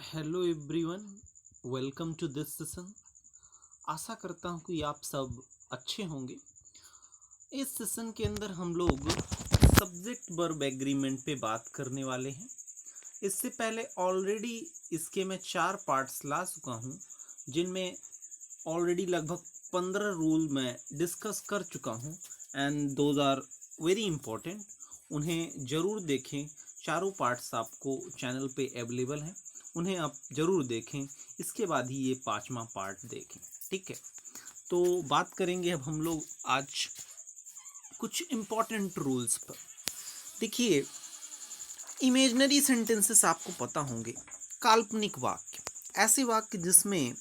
Hello everyone, welcome to this session. आशा करता हूँ कि आप सब अच्छे होंगे। इस सेशन के अंदर हम लोग सब्जेक्ट वर्ब एग्रीमेंट पे बात करने वाले हैं। इससे पहले ऑलरेडी इसके मैं 4 पार्ट्स ला चुका हूँ, जिनमें ऑलरेडी लगभग 15 रूल मैं डिस्कस कर चुका हूँ and those are very important. उन्हें ज़रूर देखें। चारों पार्ट्स आपको चैनल पे अवेलेबल हैं, उन्हें आप ज़रूर देखें। इसके बाद ही ये 5वां पार्ट देखें, ठीक है। तो बात करेंगे अब हम लोग आज कुछ इम्पॉर्टेंट रूल्स पर। देखिए, इमेजनरी सेंटेंसेस आपको पता होंगे, काल्पनिक वाक्य, ऐसे वाक्य जिसमें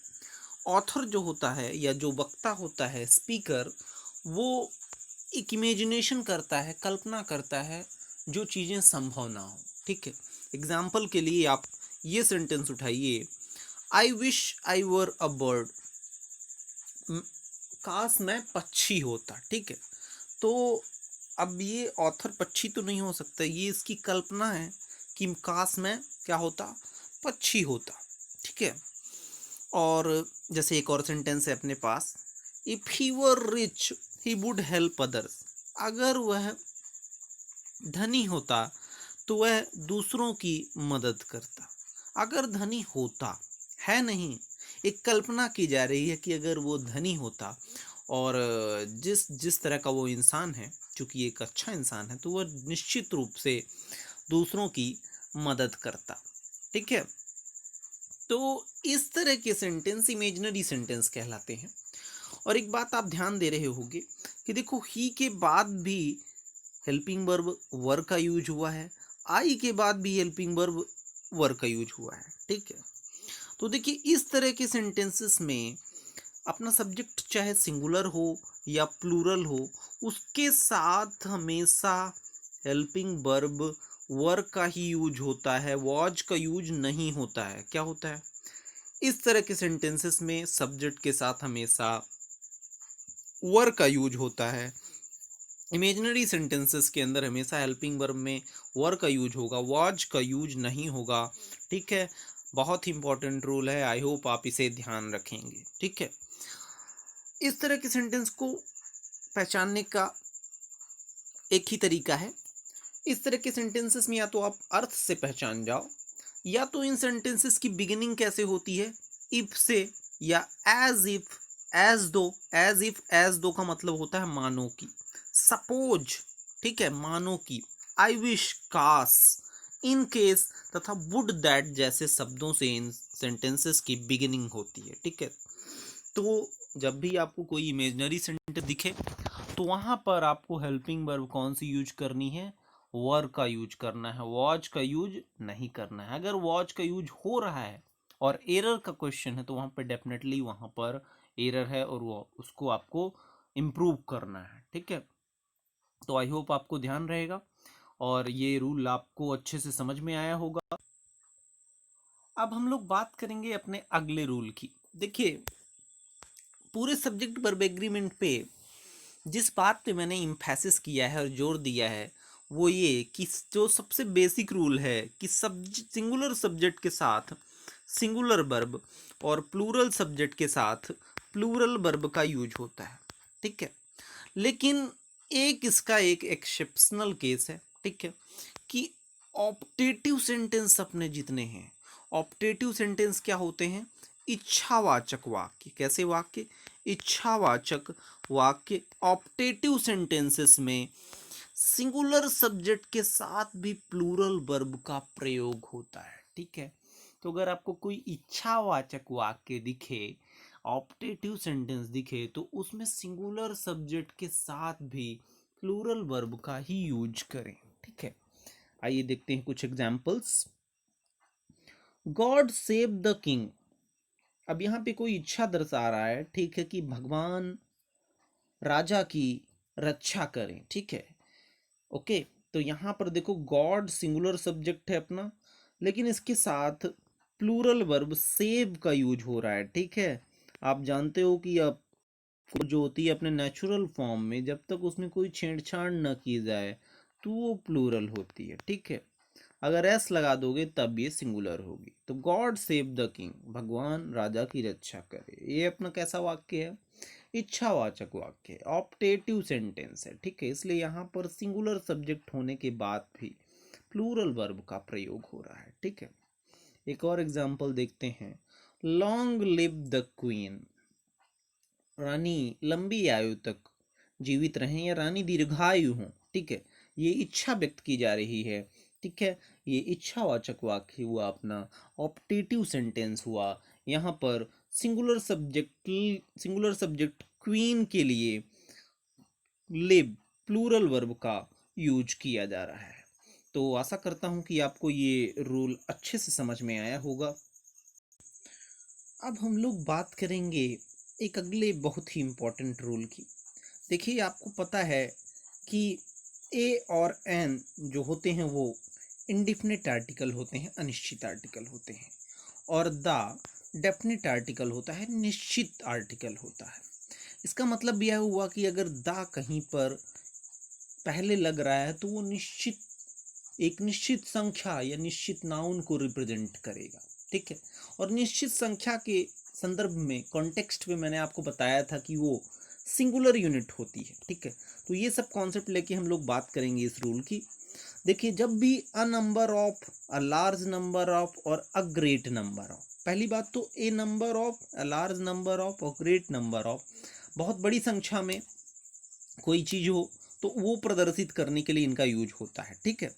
ऑथर जो होता है या जो वक्ता होता है, स्पीकर, वो एक इमेजिनेशन करता है, कल्पना करता है जो चीज़ें संभव ना हो, ठीक है। एग्जाम्पल के लिए आप ये सेंटेंस उठाइए, I wish I were a bird, काश मैं पक्षी होता, ठीक है। तो अब ये ऑथर पक्षी तो नहीं हो सकता, ये इसकी कल्पना है कि काश मैं क्या होता, पक्षी होता, ठीक है। और जैसे एक और सेंटेंस है अपने पास, if he were rich he would help others, अगर वह धनी होता तो वह दूसरों की मदद करता। अगर धनी होता, है नहीं, एक कल्पना की जा रही है कि अगर वो धनी होता और जिस जिस तरह का वो इंसान है, चूंकि एक अच्छा इंसान है, तो वह निश्चित रूप से दूसरों की मदद करता, ठीक है। तो इस तरह के सेंटेंस इमेजिनरी सेंटेंस कहलाते हैं। और एक बात आप ध्यान दे रहे होंगे कि देखो, ही के बाद भी हेल्पिंग वर्ब वर का यूज हुआ है, आई के बाद भी हेल्पिंग वर्ब वर का यूज हुआ है, ठीक है। तो देखिए, इस तरह के सेंटेंसेस में अपना सब्जेक्ट चाहे सिंगुलर हो या प्लूरल हो, उसके साथ हमेशा हेल्पिंग वर्ब वर का ही यूज होता है, वॉज का यूज नहीं होता है। क्या होता है, इस तरह के सेंटेंसेस में सब्जेक्ट के साथ हमेशा वर का यूज होता है। इमेजिनरी सेंटेंसेस के अंदर हमेशा हेल्पिंग वर्ब में वर का यूज होगा, वॉज का यूज नहीं होगा, ठीक है। बहुत ही इंपॉर्टेंट रूल है, आई होप आप इसे ध्यान रखेंगे, ठीक है। इस तरह के सेंटेंस को पहचानने का एक ही तरीका है। इस तरह के सेंटेंसेस में या तो आप अर्थ से पहचान जाओ, या तो इन सेंटेंसेस की बिगिनिंग कैसे होती है, इफ से या एज इफ, एज दो। एज दो का मतलब होता है मानो की, सपोज, ठीक है, मानो की, आई विश, काश, इन केस तथा वुड दैट जैसे शब्दों से इन सेंटेंसेस की बिगिनिंग होती है, ठीक है। तो जब भी आपको कोई इमेजिनरी सेंटेंस दिखे, तो वहां पर आपको हेल्पिंग वर्ब कौन सी यूज करनी है, वर का यूज करना है, वॉच का यूज नहीं करना है। अगर वॉच का यूज हो रहा है और एरर का क्वेश्चन है, तो वहां पर डेफिनेटली वहां पर एरर है और वो उसको आपको इम्प्रूव करना है, ठीक है। तो आई होप आपको ध्यान रहेगा और ये रूल आपको अच्छे से समझ में आया होगा। अब हम लोग बात करेंगे अपने अगले रूल की। देखिए, पूरे सब्जेक्ट वर्ब एग्रीमेंट पे जिस बात पे मैंने इम्फेसिस किया है और जोर दिया है, वो ये कि जो सबसे बेसिक रूल है कि सिंगुलर सब्जेक्ट के साथ सिंगुलर वर्ब और प्लूरल सब्जेक्ट के साथ प्लूरल वर्ब का यूज होता है, ठीक है। लेकिन एक इसका एक एक्सेप्शनल केस है, ठीक है, कि ऑप्टेटिव सेंटेंस अपने जितने हैं, ऑप्टेटिव सेंटेंस क्या होते हैं, इच्छावाचक वाक्य। कैसे वाक्य, इच्छावाचक वाक्य ऑप्टेटिव सेंटेंसेस में सिंगुलर सब्जेक्ट के साथ भी प्लूरल वर्ब का प्रयोग होता है, ठीक है। तो अगर आपको कोई इच्छावाचक वाक्य दिखे, ऑप्टेटिव सेंटेंस दिखे, तो उसमें सिंगुलर सब्जेक्ट के साथ भी प्लूरल वर्ब का ही यूज करें, ठीक है। आइए देखते हैं कुछ examples. God save the king, अब यहाँ पे कोई इच्छा दर्शा रहा है, ठीक है, कि भगवान राजा की रक्षा करें, ठीक है, ओके। तो यहाँ पर देखो, गॉड सिंगुलर सब्जेक्ट है अपना, लेकिन इसके साथ प्लूरल वर्ब सेव का यूज हो रहा है, ठीक है। आप जानते हो कि अब जो होती है अपने नेचुरल फॉर्म में, जब तक उसमें कोई छेड़छाड़ न की जाए तो वो प्लूरल होती है, ठीक है। अगर एस लगा दोगे तब ये सिंगुलर होगी, तो गॉड सेव द किंग, भगवान राजा की रक्षा करे, ये अपना कैसा वाक्य है, इच्छावाचक वाक्य है, ऑप्टेटिव सेंटेंस है, ठीक है। इसलिए यहाँ पर सिंगुलर सब्जेक्ट होने के बाद भी प्लूरल वर्ब का प्रयोग हो रहा है, ठीक है। एक और एग्जाम्पल देखते हैं, लॉन्ग लिव द क्वीन, रानी लंबी आयु तक जीवित रहें या रानी दीर्घायु हो, ठीक है। ये इच्छा व्यक्त की जा रही है, ठीक है। ये इच्छावाचक वाक्य हुआ अपना, ऑप्टेटिव सेंटेंस हुआ। यहाँ पर सिंगुलर सब्जेक्ट क्वीन के लिए लिव प्लूरल वर्ब का यूज किया जा रहा है। तो आशा करता हूँ कि आपको ये रूल अच्छे से समझ में आया होगा। अब हम लोग बात करेंगे एक अगले बहुत ही इम्पोर्टेंट रूल की। देखिए, आपको पता है कि ए और एन जो होते हैं वो इंडिफिनिट आर्टिकल होते हैं, अनिश्चित आर्टिकल होते हैं, और द डेफिनिट आर्टिकल होता है, निश्चित आर्टिकल होता है। इसका मतलब यह हुआ कि अगर द कहीं पर पहले लग रहा है तो वो एक निश्चित संख्या या निश्चित नाउन को रिप्रेजेंट करेगा, ठीक है। और निश्चित संख्या के संदर्भ में, कॉन्टेक्स्ट में मैंने आपको बताया था कि वो सिंगुलर यूनिट होती है, ठीक है। तो ये सब कॉन्सेप्ट लेके हम लोग बात करेंगे इस रूल की। देखिए, जब भी a number of, a large number of और अ ग्रेट नंबर ऑफ, पहली बात तो a number of, a large number of और ग्रेट नंबर ऑफ, बहुत बड़ी संख्या में कोई चीज हो तो वो प्रदर्शित करने के लिए इनका यूज होता है, ठीक है।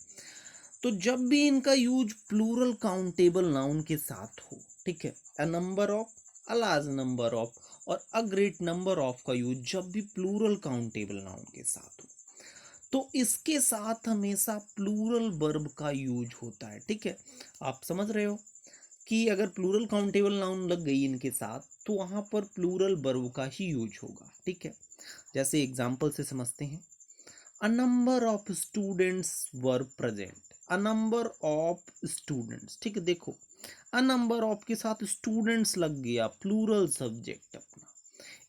तो जब भी इनका यूज प्लूरल काउंटेबल नाउन के साथ हो, ठीक है, अ number of, a large number of और अ ग्रेट नंबर ऑफ का यूज जब भी प्लूरल काउंटेबल नाउन के साथ हो, तो इसके साथ हमेशा प्लूरल वर्ब का यूज होता है, ठीक है। आप समझ रहे हो कि अगर प्लूरल काउंटेबल नाउन लग गई इनके साथ तो वहां पर प्लूरल वर्ब का ही यूज होगा, ठीक है। जैसे एग्जाम्पल से समझते हैं, a number of students were present, a number of students, ठीक है। देखो, a number of के साथ students लग गया, प्लूरल सब्जेक्ट अपना,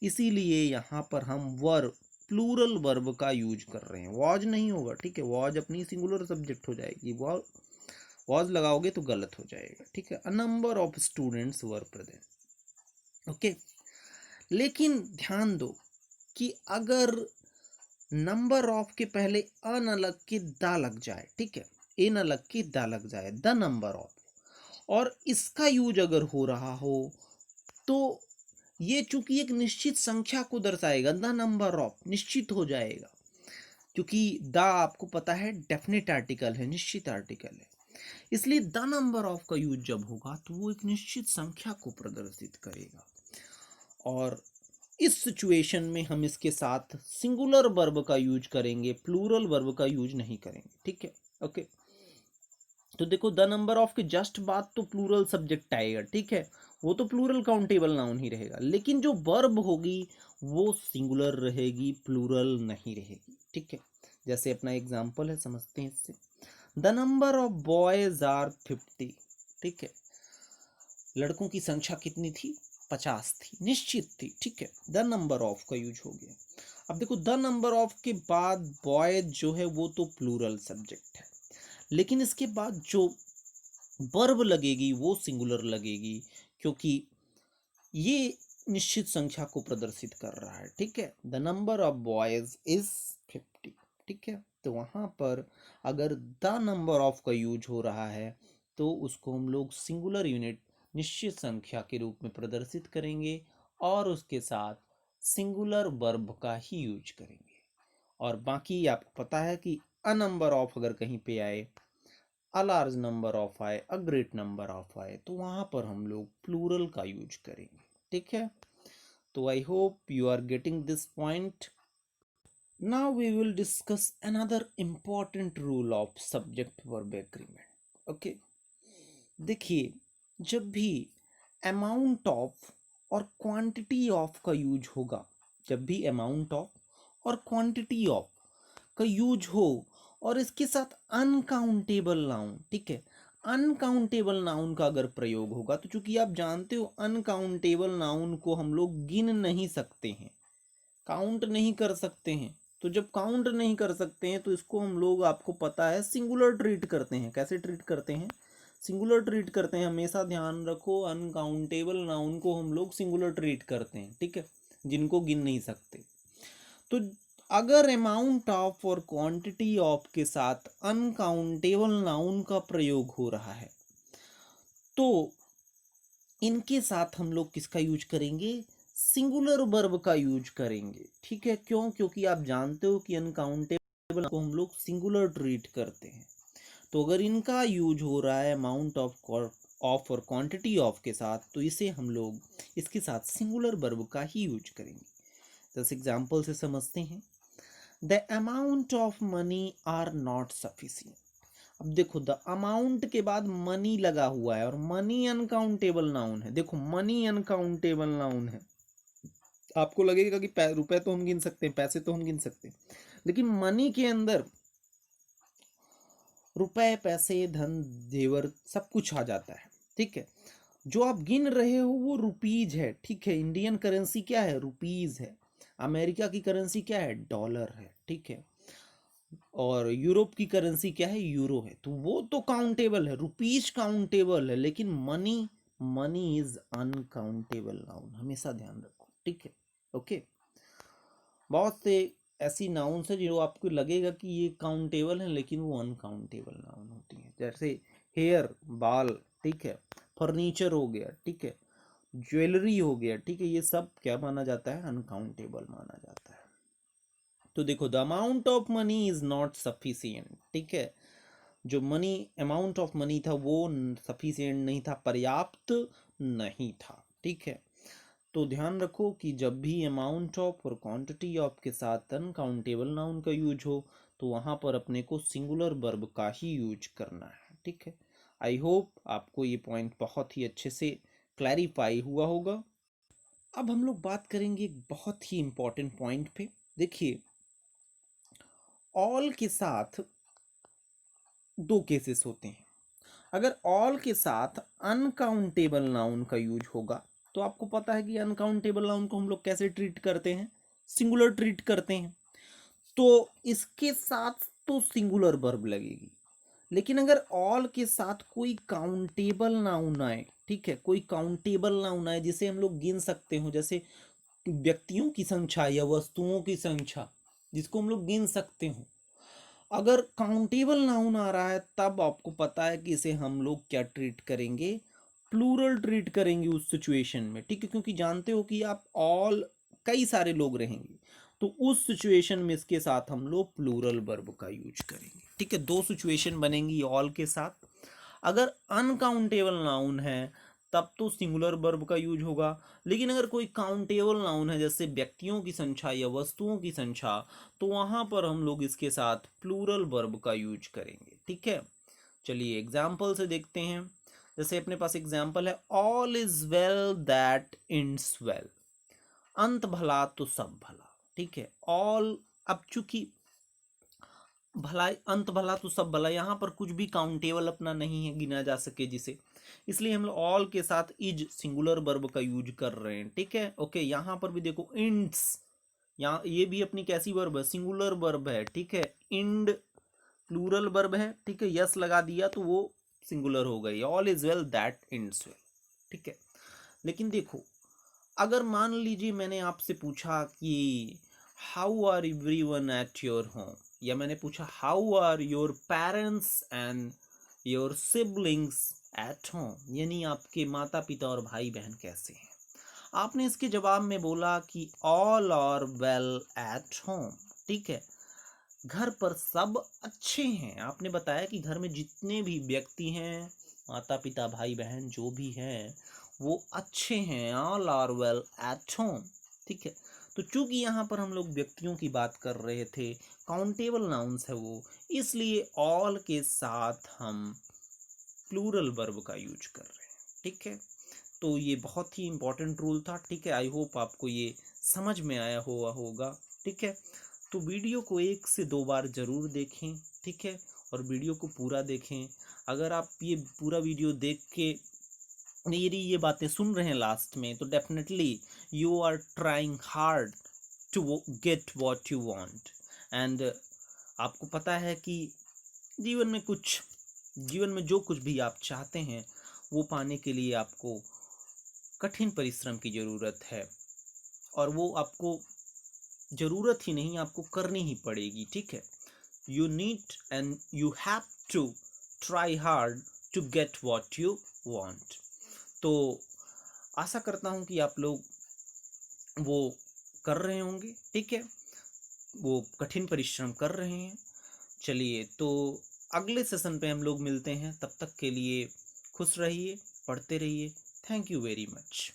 इसीलिए यहाँ पर हम वर्ब, प्लूरल वर्ब का यूज कर रहे हैं, वॉज नहीं होगा, ठीक है। वॉज अपनी सिंगुलर सब्जेक्ट हो जाएगी, वॉज लगाओगे तो गलत हो जाएगा, ठीक है। a number of students were present, okay. लेकिन ध्यान दो कि अगर नंबर ऑफ के पहले अ न लग के दा लग जाए, ठीक है, ए न लग के दा लग जाए, द नंबर ऑफ, और इसका यूज अगर हो रहा हो तो ये चूंकि एक निश्चित संख्या को दर्शाएगा, द नंबर ऑफ निश्चित हो जाएगा, क्योंकि द आपको पता है डेफिनेट आर्टिकल है, निश्चित आर्टिकल है। इसलिए द नंबर ऑफ का यूज जब होगा तो वो एक निश्चित संख्या को प्रदर्शित करेगा, और इस सिचुएशन में हम इसके साथ सिंगुलर वर्ब का यूज करेंगे, प्लूरल वर्ब का यूज नहीं करेंगे, ठीक है, ओके। तो देखो, द नंबर ऑफ के जस्ट बाद तो प्लूरल सब्जेक्ट आएगा, ठीक है, वो तो प्लूरल काउंटेबल नाउन ही रहेगा, लेकिन जो वर्ब होगी वो सिंगुलर रहेगी, प्लूरल नहीं रहेगी, ठीक है। जैसे अपना एग्जाम्पल है, समझते हैं इससे, the number of boys are 50, ठीक है, लड़कों की संख्या कितनी थी, 50 थी, निश्चित थी, ठीक है। द नंबर ऑफ का यूज हो गया। अब देखो, द नंबर ऑफ के बाद बॉय जो है वो तो प्लूरल सब्जेक्ट है, लेकिन इसके बाद जो वर्ब लगेगी वो सिंगुलर लगेगी, क्योंकि ये निश्चित संख्या को प्रदर्शित कर रहा है, ठीक है। The number of boys is 50, ठीक है। तो वहां पर अगर द नंबर ऑफ का यूज हो रहा है तो उसको हम लोग सिंगुलर यूनिट, निश्चित संख्या के रूप में प्रदर्शित करेंगे, और उसके साथ सिंगुलर वर्ब का ही यूज करेंगे। और बाकी आपको पता है कि अ नंबर ऑफ अगर कहीं पे आए, अ लार्ज नंबर ऑफ आए, अ ग्रेट नंबर ऑफ आए, तो वहां पर हम लोग प्लूरल का यूज करेंगे, ठीक है। तो I hope you are getting this point. Now we will discuss another important rule of subject verb agreement. Okay, देखिए, जब भी अमाउंट ऑफ और क्वांटिटी ऑफ का यूज होगा, जब भी अमाउंट ऑफ और क्वांटिटी ऑफ का यूज हो और इसके साथ अनकाउंटेबल नाउन, ठीक है, अनकाउंटेबल नाउन का अगर प्रयोग होगा, तो चूंकि आप जानते हो अनकाउंटेबल नाउन को हम लोग गिन नहीं सकते हैं, काउंट नहीं कर सकते हैं। तो जब काउंट नहीं कर सकते हैं तो इसको हम लोग, आपको पता है, सिंगुलर ट्रीट करते हैं। कैसे ट्रीट करते हैं, सिंगुलर ट्रीट करते हैं, हमेशा ध्यान रखो अनकाउंटेबल नाउन को हम लोग सिंगुलर ट्रीट करते हैं, ठीक है, जिनको गिन नहीं सकते। तो अगर अमाउंट ऑफ और क्वांटिटी ऑफ के साथ अनकाउंटेबल नाउन का प्रयोग हो रहा है तो इनके साथ हम लोग किसका यूज करेंगे, सिंगुलर वर्ब का यूज करेंगे, ठीक है। क्यों, क्योंकि आप जानते हो कि अनकाउंटेबल को हम लोग सिंगुलर ट्रीट करते हैं। तो अगर इनका यूज हो रहा है अमाउंट ऑफ और क्वांटिटी ऑफ के साथ तो इसे हम लोग इसके साथ सिंगुलर वर्ब का ही यूज करेंगे। जैसे एग्जाम्पल से समझते हैं, the amount of money are not sufficient. अब देखो द अमाउंट के बाद मनी लगा हुआ है और मनी अनकाउंटेबल नाउन है। देखो मनी अनकाउंटेबल नाउन है, आपको लगेगा कि रुपए तो हम गिन सकते हैं, पैसे तो हम गिन सकते हैं, लेकिन मनी के अंदर रुपए, पैसे, धन, जेवर सब कुछ आ जाता है, ठीक है। जो आप गिन रहे हो वो रुपीज है, ठीक है। इंडियन करेंसी क्या है, रुपीज है। अमेरिका की करेंसी क्या है, डॉलर है, ठीक है। और यूरोप की करेंसी क्या है, यूरो है। तो वो तो काउंटेबल है, रुपीज काउंटेबल है, लेकिन money, money is uncountable noun, हमेशा ध्यान रखो, ठीक है। ओके, बहुत से ऐसी नाउन्स है जो आपको लगेगा कि ये काउंटेबल है लेकिन वो अनकाउंटेबल नाउन होती है। जैसे हेयर, बाल, ठीक है। फर्नीचर हो गया, ठीक है। ज्वेलरी हो गया, ठीक है। ये सब क्या माना जाता है, अनकाउंटेबल माना जाता है। तो देखो the amount of money is not sufficient, ठीक है। जो मनी, अमाउंट ऑफ मनी था वो सफिशिएंट नहीं था, पर्याप्त नहीं था, ठीक है। तो ध्यान रखो कि जब भी अमाउंट ऑफ और क्वांटिटी ऑफ के साथ अनकाउंटेबल नाउन का यूज हो तो वहां पर अपने को सिंगुलर वर्ब का ही यूज करना है, ठीक है। आई होप आपको ये पॉइंट बहुत ही अच्छे से क्लैरिफाई हुआ होगा। अब हम लोग बात करेंगे एक बहुत ही इंपॉर्टेंट पॉइंट पे। देखिए, ऑल के साथ दो केसेस होते हैं। अगर ऑल के साथ अनकाउंटेबल नाउन का यूज होगा तो आपको पता है कि अनकाउंटेबल नाउन को हम लोग कैसे ट्रीट करते हैं, सिंगुलर ट्रीट करते हैं। तो इसके साथ तो सिंगुलर वर्ब लगेगी। लेकिन अगर ऑल के साथ कोई काउंटेबल नाउन आए, ठीक है, कोई काउंटेबल नाउन आए जिसे हम लोग गिन सकते हो, जैसे व्यक्तियों की संख्या या वस्तुओं की संख्या जिसको हम लोग गिन सकते हो, अगर काउंटेबल नाउन आ रहा है तब आपको पता है कि इसे हम लोग क्या ट्रीट करेंगे, प्लूरल ट्रीट करेंगे उस सिचुएशन में, ठीक है। क्योंकि जानते हो कि आप ऑल, कई सारे लोग रहेंगे, तो उस सिचुएशन में इसके साथ हम लोग प्लूरल वर्ब का यूज करेंगे, ठीक है। दो सिचुएशन बनेंगी ऑल के साथ। अगर अनकाउंटेबल नाउन है तब तो सिंगुलर वर्ब का यूज होगा, लेकिन अगर कोई काउंटेबल नाउन है जैसे व्यक्तियों की संख्या या वस्तुओं की संख्या तो वहां पर हम लोग इसके साथ प्लूरल वर्ब का यूज करेंगे, ठीक है। चलिए एग्जाम्पल से देखते हैं। जैसे अपने पास एग्जाम्पल है, all is well that ends well. अंत भला तो सब भला, ठीक है। ऑल, अब चूंकि भला, अंत भला तो सब भला, यहाँ पर कुछ भी काउंटेबल अपना नहीं है गिना जा सके जिसे, इसलिए हम लोग ऑल के साथ इज सिंगुलर वर्ब का यूज कर रहे हैं, ठीक है। ओके, यहाँ पर भी देखो इंड्स, यहाँ ये भी अपनी कैसी वर्ब है, सिंगुलर वर्ब है, ठीक है। इंड प्लूरल वर्ब है, ठीक है। यस लगा दिया तो वो सिंगुलर हो गई, all is well that ends well, ठीक है। लेकिन देखो, अगर मान लीजिए मैंने आपसे पूछा कि how are everyone at your home, या मैंने पूछा how are your parents and your siblings at home, यानी आपके माता पिता और भाई बहन कैसे हैं। आपने इसके जवाब में बोला कि all are well at home, ठीक है। घर पर सब अच्छे हैं। आपने बताया कि घर में जितने भी व्यक्ति हैं, माता पिता भाई बहन जो भी हैं वो अच्छे हैं, all are well at home, ठीक है। तो चूंकि यहाँ पर हम लोग व्यक्तियों की बात कर रहे थे, काउंटेबल नाउन्स है वो, इसलिए ऑल के साथ हम प्लूरल वर्ब का यूज कर रहे हैं, ठीक है। तो ये बहुत ही इंपॉर्टेंट रूल था, ठीक है। आई होप आपको ये समझ में आया हुआ होगा, ठीक है। तो वीडियो को 1 से 2 बार ज़रूर देखें, ठीक है, और वीडियो को पूरा देखें। अगर आप ये पूरा वीडियो देख के मेरी ये बातें सुन रहे हैं लास्ट में तो definitely you are trying hard to get what you want. And आपको पता है कि जीवन में कुछ जीवन में जो कुछ भी आप चाहते हैं वो पाने के लिए आपको कठिन परिश्रम की ज़रूरत है, और वो आपको ज़रूरत ही नहीं, आपको करनी ही पड़ेगी, ठीक है। You need and you have to try hard to get what you want. तो आशा करता हूँ कि आप लोग वो कर रहे होंगे, ठीक है, वो कठिन परिश्रम कर रहे हैं। चलिए, तो अगले सेशन पे हम लोग मिलते हैं, तब तक के लिए खुश रहिए, पढ़ते रहिए। Thank you very much.